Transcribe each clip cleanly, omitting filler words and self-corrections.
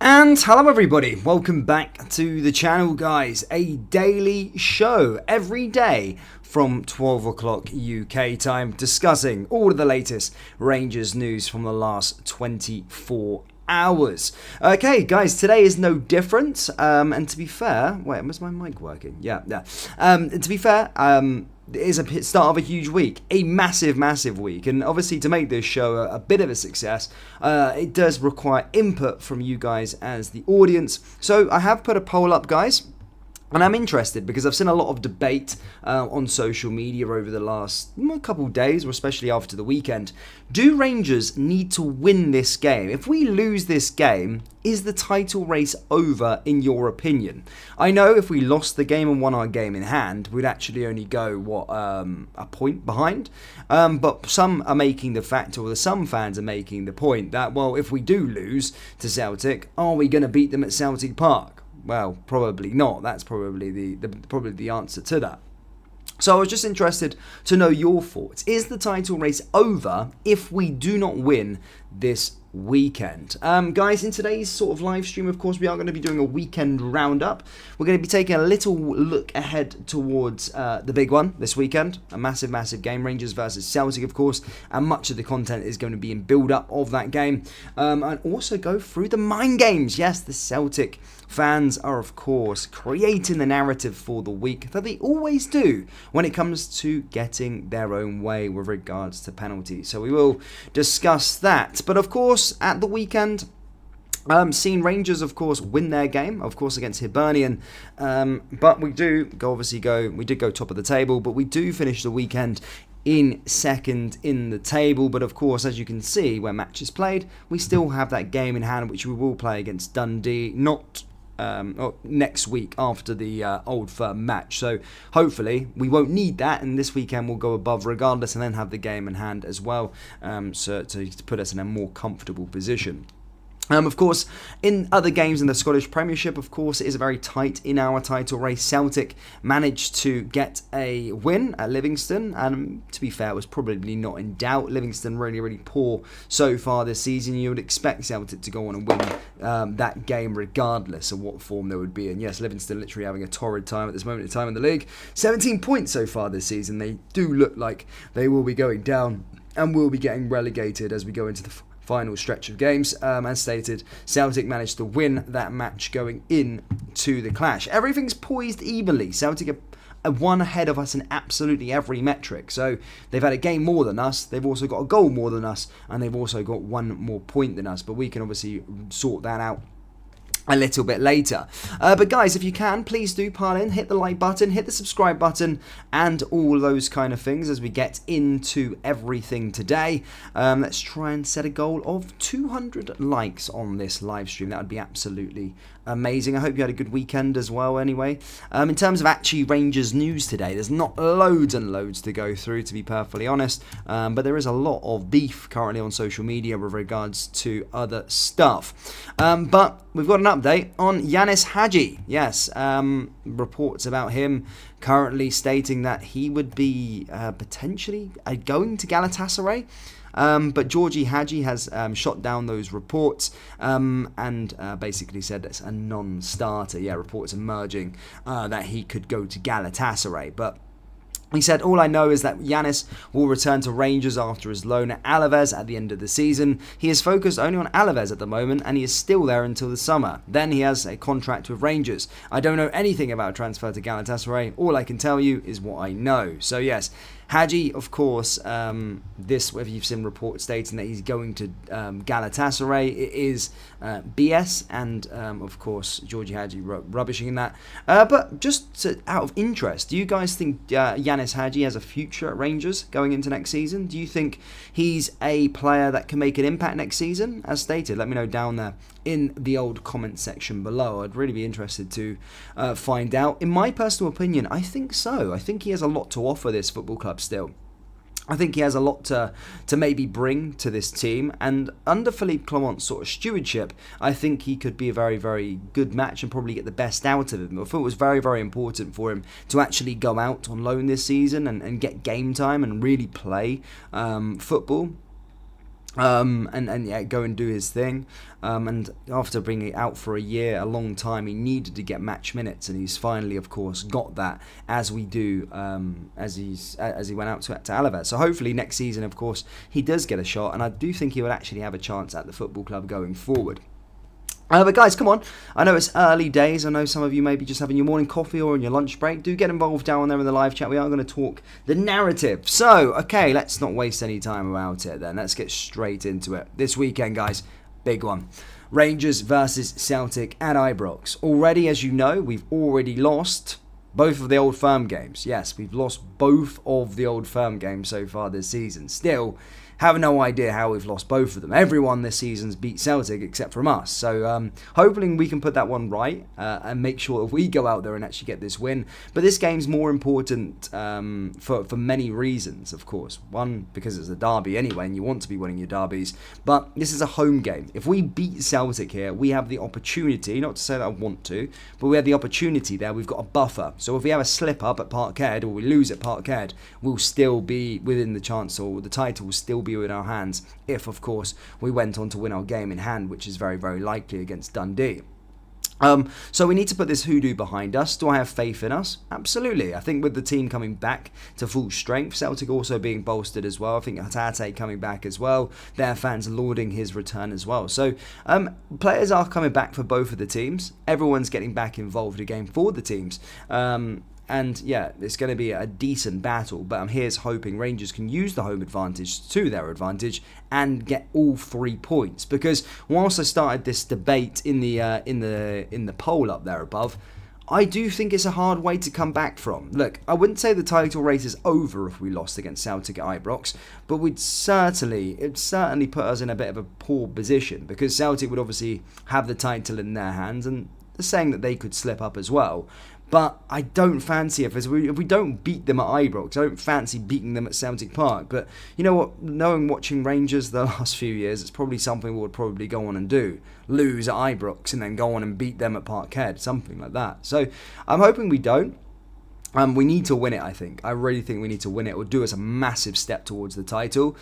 And hello everybody, welcome back to the channel guys, a daily show every day from 12 o'clock UK time discussing all of the latest Rangers news from the last 24 hours. Okay guys, today is no different, and to be fair, wait, was my mic working? Yeah. To be fair, it is a start of a huge week, a massive week, and obviously to make this show a bit of a success, it does require input from you guys as the audience. So I have put a poll up, guys. And I'm interested because I've seen a lot of debate on social media over the last couple of days, or especially after the weekend. Do Rangers need to win this game? If we lose this game, is the title race over in your opinion? I know if we lost the game and won our game in hand, we'd actually only go, a point behind. But some are making the fact, or some fans are making the point that, well, if we do lose to Celtic, are we going to beat them at Celtic Park? Well, probably not. That's probably the answer to that. So I was just interested to know your thoughts. Is the title race over if we do not win this weekend? Guys, in today's sort of live stream, of course, we are going to be doing a weekend roundup. We're going to be taking a little look ahead towards the big one this weekend. A massive game, Rangers versus Celtic, of course, and much of the content is going to be in build-up of that game. And also go through the mind games. Yes, the Celtic fans are, of course, creating the narrative for the week that they always do when it comes to getting their own way with regards to penalties. So we will discuss that. But of course, at the weekend, seen Rangers, of course, win their game, of course, against Hibernian. But we did go top of the table, but we do finish the weekend in second in the table. But of course, as you can see, where matches played, we still have that game in hand, which we will play against Dundee, next week after the Old Firm match. So hopefully we won't need that, and this weekend we'll go above regardless and then have the game in hand as well, so to put us in a more comfortable position. Of course, in other games in the Scottish Premiership, of course, it is very tight in our title race. Celtic managed to get a win at Livingston, and to be fair, it was probably not in doubt. Livingston really poor so far this season. You would expect Celtic to go on and win that game regardless of what form they would be in. Yes, Livingston literally having a torrid time at this moment in time in the league. 17 points so far this season. They do look like they will be going down and will be getting relegated as we go into the final stretch of games. As stated, Celtic managed to win that match going into the clash. Everything's poised evenly. Celtic are one ahead of us in absolutely every metric. So they've had a game more than us, they've also got a goal more than us, and they've also got one more point than us. But we can obviously sort that out a little bit later. But guys, if you can, please do pile in, hit the like button, hit the subscribe button, and all those kind of things as we get into everything today. Let's try and set a goal of 200 likes on this live stream. That would be absolutely amazing. I hope you had a good weekend as well anyway. In terms of actually Rangers news today, there's not loads and loads to go through, to be perfectly honest, but there is a lot of beef currently on social media with regards to other stuff. But we've got an update on Yanis Hadji. Yes, reports about him currently stating that he would be potentially going to Galatasaray. But Georgie Hadji has shot down those reports and basically said it's a non-starter. Yeah, reports emerging that he could go to Galatasaray. But he said, all I know is that Yanis will return to Rangers after his loan at Alaves at the end of the season. He is focused only on Alaves at the moment, and he is still there until the summer. Then he has a contract with Rangers. I don't know anything about transfer to Galatasaray. All I can tell you is what I know. So yes, Hadji, of course, whether you've seen reports stating that he's going to Galatasaray, it is BS, and of course, Georgie Hadji rubbishing in that. But just out of interest, do you guys think Yanis Hadji has a future at Rangers going into next season? Do you think he's a player that can make an impact next season? As stated, let me know down there in the old comment section below. I'd really be interested to find out. In my personal opinion, I think so. I think he has a lot to offer this football club still. I think he has a lot to maybe bring to this team, and under Philippe Clement's sort of stewardship, I think he could be a very good match and probably get the best out of him. I thought it was very important for him to actually go out on loan this season and get game time and really play football. and yeah, go and do his thing. And after being out for a year, a long time, he needed to get match minutes, and he's finally, of course, got that as we do as he went out to Alaves. So hopefully next season, of course, he does get a shot, and I do think he will actually have a chance at the football club going forward. But guys, come on. I know it's early days. I know some of you may be just having your morning coffee or on your lunch break. Do get involved down there in the live chat. We are going to talk the narrative. So, okay, let's not waste any time about it then. Let's get straight into it. This weekend, guys, big one. Rangers versus Celtic at Ibrox. Already, as you know, we've already lost both of the Old Firm games. Yes, we've lost both of the Old Firm games so far this season. Still, have no idea how we've lost both of them. Everyone this season's beat Celtic except from us. So hopefully we can put that one right and make sure that we go out there and actually get this win. But this game's more important for many reasons, of course. One, because it's a derby anyway, and you want to be winning your derbies. But this is a home game. If we beat Celtic here, we have the opportunity, not to say that I want to, but we have the opportunity there. We've got a buffer. So if we have a slip up at Parkhead, or we lose at Parkhead, we'll still be within the chance, or the title will still be in our hands if, of course, we went on to win our game in hand, which is very, very likely against Dundee. So we need to put this hoodoo behind us. Do I have faith in us? Absolutely. I think with the team coming back to full strength, Celtic also being bolstered as well. I think Hatate coming back as well. Their fans lauding his return as well. So players are coming back for both of the teams. Everyone's getting back involved again for the teams. And yeah, it's going to be a decent battle, but I'm here's hoping Rangers can use the home advantage to their advantage and get all 3 points. Because whilst I started this debate in the poll up there above, I do think it's a hard way to come back from. Look, I wouldn't say the title race is over if we lost against Celtic at Ibrox, but it'd certainly put us in a bit of a poor position, because Celtic would obviously have the title in their hands, and they're saying that they could slip up as well. But I don't fancy it. If we don't beat them at Ibrox, I don't fancy beating them at Celtic Park. But you know what? Watching Rangers the last few years, it's probably something we would probably go on and do. Lose at Ibrox and then go on and beat them at Parkhead. Something like that. So I'm hoping we don't. We need to win it, I think. I really think we need to win it. It will do us a massive step towards the title.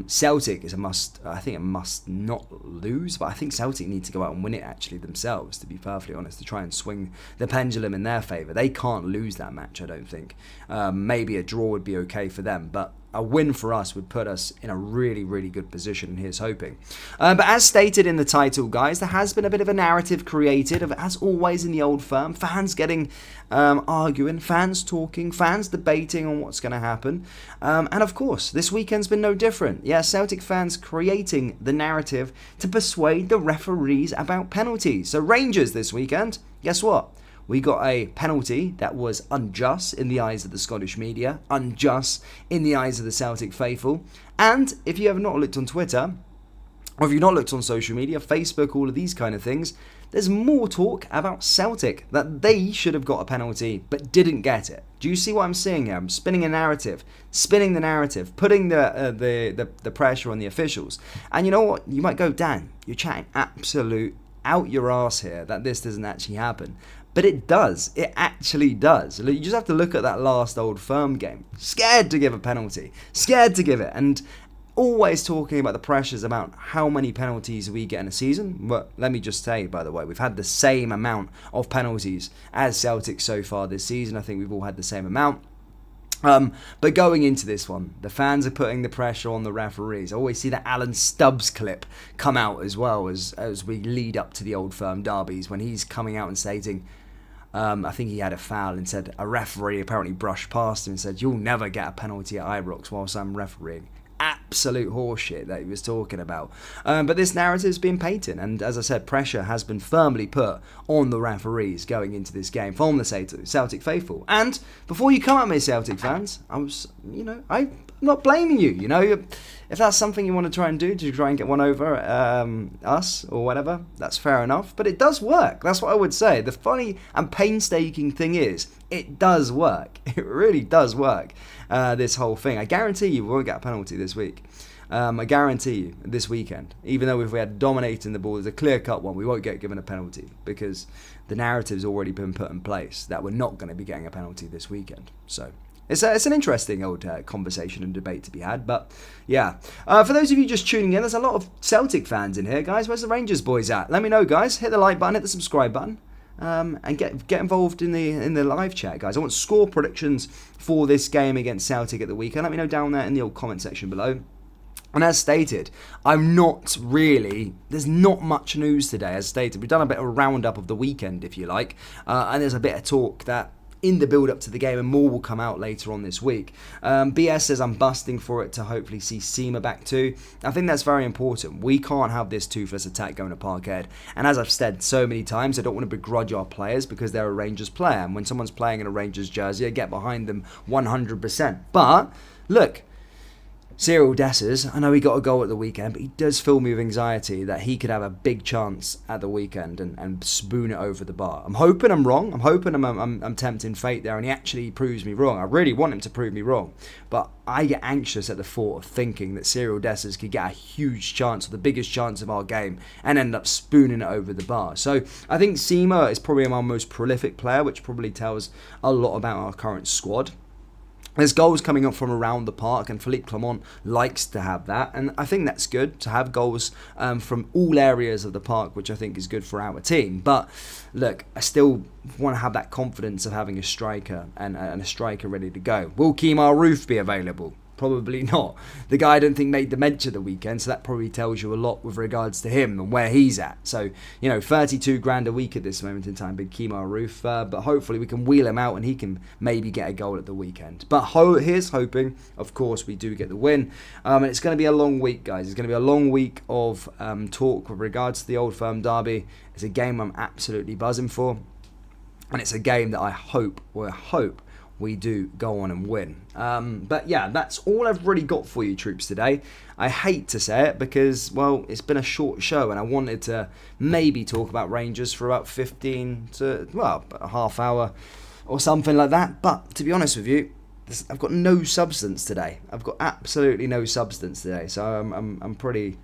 Celtic is a must. I think it must not lose, but I think Celtic need to go out and win it actually themselves, to be perfectly honest, to try and swing the pendulum in their favour. They can't lose that match, I don't think. Maybe a draw would be okay for them, but a win for us would put us in a really, really good position, and here's hoping. But as stated in the title, guys, there has been a bit of a narrative created, of, as always in the Old Firm, fans getting arguing, fans talking, fans debating on what's going to happen. And of course, this weekend's been no different. Yeah, Celtic fans creating the narrative to persuade the referees about penalties. So Rangers this weekend, guess what? We got a penalty that was unjust in the eyes of the Scottish media, unjust in the eyes of the Celtic faithful. And if you have not looked on Twitter, or if you've not looked on social media, Facebook, all of these kind of things, there's more talk about Celtic, that they should have got a penalty but didn't get it. Do you see what I'm saying here? I'm spinning the narrative, putting the pressure on the officials. And you know what? You might go, Dan, you're chatting absolute out your arse here that this doesn't actually happen. But it does. It actually does. You just have to look at that last Old Firm game. Scared to give a penalty. Scared to give it. And always talking about the pressures about how many penalties we get in a season. But let me just say, by the way, we've had the same amount of penalties as Celtic so far this season. I think we've all had the same amount. But going into this one, the fans are putting the pressure on the referees. I always see that Alan Stubbs clip come out as well as we lead up to the Old Firm derbies, when he's coming out and stating, I think he had a foul and said a referee apparently brushed past him and said, "You'll never get a penalty at Ibrox whilst I'm refereeing." Absolute horseshit that he was talking about. But this narrative's been painted, and as I said, pressure has been firmly put on the referees going into this game from the Celtic faithful. And before you come at me, Celtic fans, I'm not blaming you. If that's something you want to try and do to try and get one over us or whatever, that's fair enough. But it does work. That's what I would say. The funny and painstaking thing is, it does work. It really does work, this whole thing. I guarantee you we won't get a penalty this week. I guarantee you this weekend. Even though if we had dominating the ball, there's a clear-cut one, we won't get given a penalty, because the narrative's already been put in place that we're not going to be getting a penalty this weekend. So It's an interesting old conversation and debate to be had, but yeah. For those of you just tuning in, there's a lot of Celtic fans in here, guys. Where's the Rangers boys at? Let me know, guys. Hit the like button, hit the subscribe button, and get involved in the live chat, guys. I want score predictions for this game against Celtic at the weekend. Let me know down there in the old comment section below. And as stated, there's not much news today, as stated. We've done a bit of a roundup of the weekend, if you like, and there's a bit of talk that in the build-up to the game, and more will come out later on this week. BS says I'm busting for it to hopefully see Seema back too. I think that's very important. We can't have this toothless attack going to Parkhead. And as I've said so many times, I don't want to begrudge our players because they're a Rangers player. And when someone's playing in a Rangers jersey, I get behind them 100%. But, look, Cyril Dessers, I know he got a goal at the weekend, but he does fill me with anxiety that he could have a big chance at the weekend and spoon it over the bar. I'm hoping I'm wrong. I'm hoping I'm tempting fate there and he actually proves me wrong. I really want him to prove me wrong. But I get anxious at the thought of thinking that Cyril Dessers could get a huge chance, or the biggest chance of our game, and end up spooning it over the bar. So I think Seema is probably our most prolific player, which probably tells a lot about our current squad. There's goals coming up from around the park, and Philippe Clement likes to have that, and I think that's good to have goals from all areas of the park, which I think is good for our team. But look, I still want to have that confidence of having a striker and a striker ready to go. Will Kemar Roof be available? Probably not. The guy I don't think made the bench at the weekend, so that probably tells you a lot with regards to him and where he's at. So, 32 grand a week at this moment in time, big Kemar Roof, but hopefully we can wheel him out and he can maybe get a goal at the weekend. But here's hoping, of course, we do get the win. And it's going to be a long week, guys. It's going to be a long week of talk with regards to the Old Firm derby. It's a game I'm absolutely buzzing for, and it's a game that I hope we do go on and win. But yeah, that's all I've really got for you, troops, today. I hate to say it because, well, it's been a short show and I wanted to maybe talk about Rangers for about 15 to, well, a half hour or something like that. But to be honest with you, I've got no substance today. I've got absolutely no substance today. So I'm pretty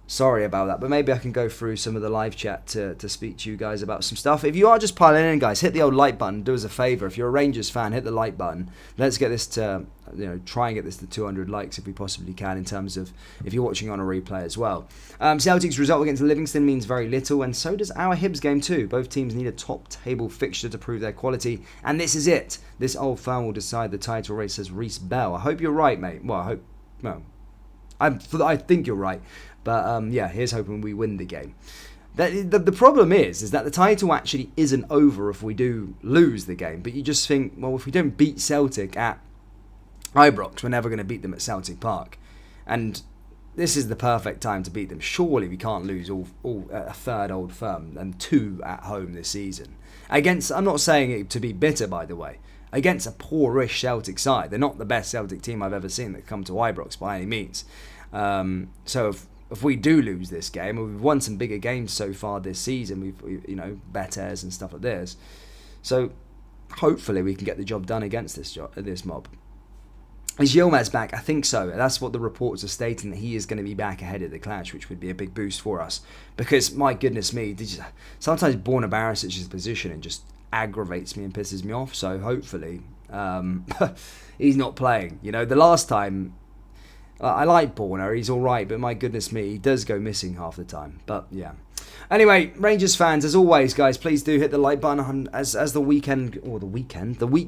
sorry about that, but maybe I can go through some of the live chat to speak to you guys about some stuff. If you are just piling in, guys, hit the old like button. Do us a favour. If you're a Rangers fan, hit the like button. Let's get this to, try and get this to 200 likes if we possibly can, in terms of if you're watching on a replay as well. Celtic's result against Livingston means very little, and so does our Hibs game too. Both teams need a top-table fixture to prove their quality, and this is it. This Old Firm will decide the title race, says Reece Bell. I hope you're right, mate. Well, I think you're right. But yeah, here's hoping we win the game. The problem is that the title actually isn't over if we do lose the game. But you just think, well, if we don't beat Celtic at Ibrox, we're never going to beat them at Celtic Park. And this is the perfect time to beat them. Surely we can't lose all a third Old Firm and 2 at home this season. I'm not saying it to be bitter, by the way. Against a poorish Celtic side. They're not the best Celtic team I've ever seen that come to Ibrox by any means. So if we do lose this game, we've won some bigger games so far this season, we've betters and stuff like this. So hopefully we can get the job done against this mob. Is Yilmaz back? I think so. That's what the reports are stating, that he is going to be back ahead of the clash, which would be a big boost for us. Because, my goodness me, sometimes Borna Barisic's position and just aggravates me and pisses me off. So hopefully he's not playing. The last time, I like Borna, he's alright, but my goodness me, he does go missing half the time. But yeah. Anyway, Rangers fans, as always, guys, please do hit the like button as the week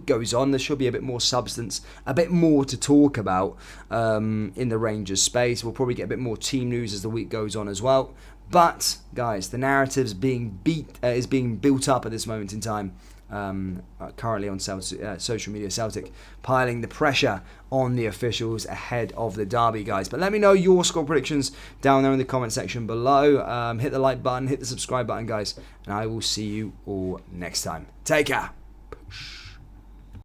goes on. There should be a bit more substance, a bit more to talk about in the Rangers space. We'll probably get a bit more team news as the week goes on as well. But, guys, the narrative's is being built up at this moment in time. Currently on social media, Celtic piling the pressure on the officials ahead of the derby, guys. But let me know your score predictions down there in the comment section below. Hit the like button, hit the subscribe button, guys, and I will see you all next time. Take care. Push.